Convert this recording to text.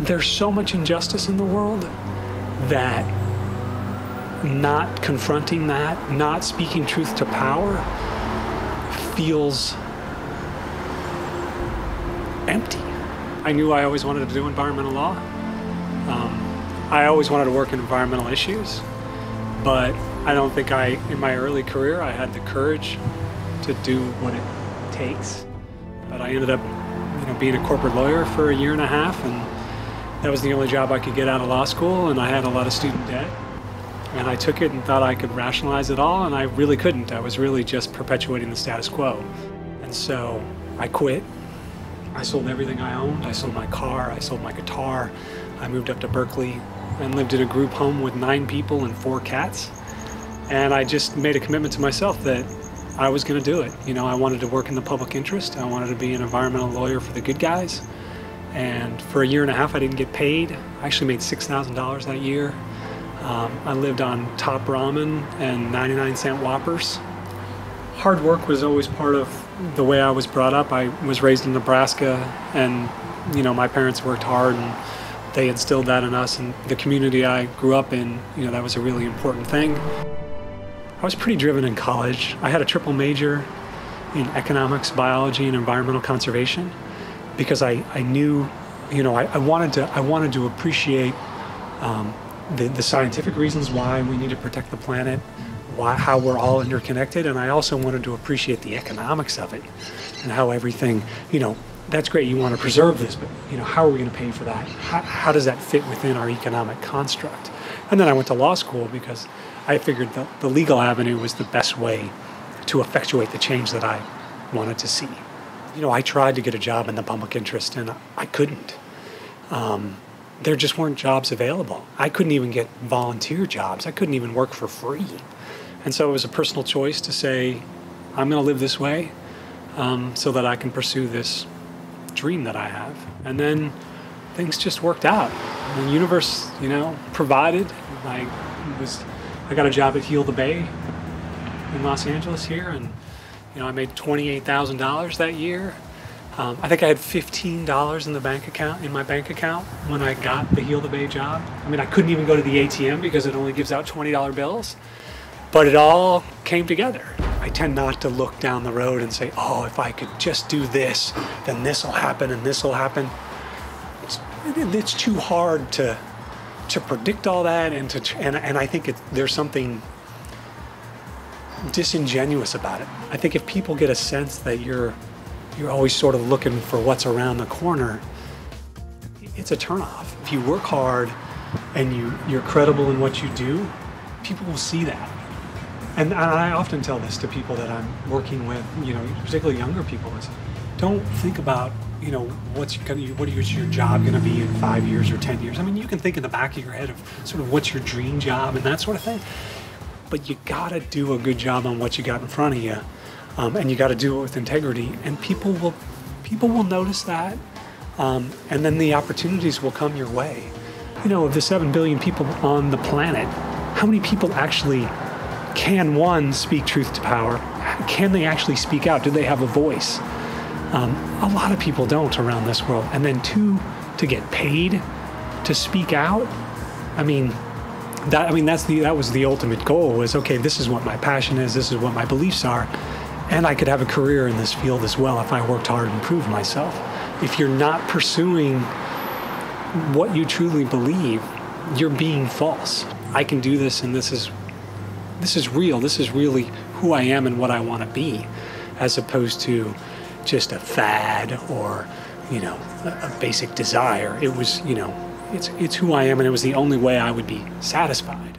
there's so much injustice in the world that not confronting that, not speaking truth to power feels empty. I knew I always wanted to do environmental law. I always wanted to work in environmental issues, but I don't think in my early career, I had the courage to do what it takes. But I ended up, being a corporate lawyer for a year and a half, and that was the only job I could get out of law school, and I had a lot of student debt. And I took it and thought I could rationalize it all, and I really couldn't. I was really just perpetuating the status quo. And so I quit. I sold everything I owned. I sold my car, I sold my guitar. I moved up to Berkeley and lived in a group home with 9 people and 4 cats. And I just made a commitment to myself that I was gonna do it. I wanted to work in the public interest. I wanted to be an environmental lawyer for the good guys. And for a year and a half, I didn't get paid. I actually made $6,000 that year. I lived on top ramen and 99-cent Whoppers. Hard work was always part of the way I was brought up. I was raised in Nebraska, and my parents worked hard, and they instilled that in us. And the community I grew up in, that was a really important thing. I was pretty driven in college. I had a triple major in economics, biology, and environmental conservation because I knew, I wanted to appreciate the scientific reasons why we need to protect the planet, how we're all interconnected, and I also wanted to appreciate the economics of it and how everything, that's great, you want to preserve this, but how are we going to pay for that? How does that fit within our economic construct? And then I went to law school because I figured the legal avenue was the best way to effectuate the change that I wanted to see. I tried to get a job in the public interest, and I couldn't. There just weren't jobs available. I couldn't even get volunteer jobs. I couldn't even work for free. And so it was a personal choice to say, I'm going to live this way so that I can pursue this dream that I have. And then things just worked out. The universe, provided. I got a job at Heal the Bay in Los Angeles here, and I made $28,000 that year. I think I had $15 in my bank account when I got the Heal the Bay job. I couldn't even go to the ATM because it only gives out $20 bills, but it all came together. I tend not to look down the road and say, oh, if I could just do this, then this will happen and this will happen. It's too hard to predict all that, and I think there's something disingenuous about it. I think if people get a sense that you're always sort of looking for what's around the corner, it's a turnoff. If you work hard and you're credible in what you do, people will see that. And I often tell this to people that I'm working with, particularly younger people, is don't think about, what is your job going to be in 5 years or 10 years. You can think in the back of your head of sort of what's your dream job and that sort of thing, but you gotta do a good job on what you got in front of you. And you got to do it with integrity, and people will notice that, and then the opportunities will come your way. Of the 7 billion people on the planet, how many people actually can, one, speak truth to power? Can they actually speak out? Do they have a voice? A lot of people don't around this world. And then 2, to get paid to speak out. That was the ultimate goal. Was okay. This is what my passion is. This is what my beliefs are. And I could have a career in this field as well if I worked hard and proved myself. If you're not pursuing what you truly believe, you're being false. I can do this, and this is real. This is really who I am and what I want to be, as opposed to just a fad or, a basic desire. It was, it's who I am, and it was the only way I would be satisfied.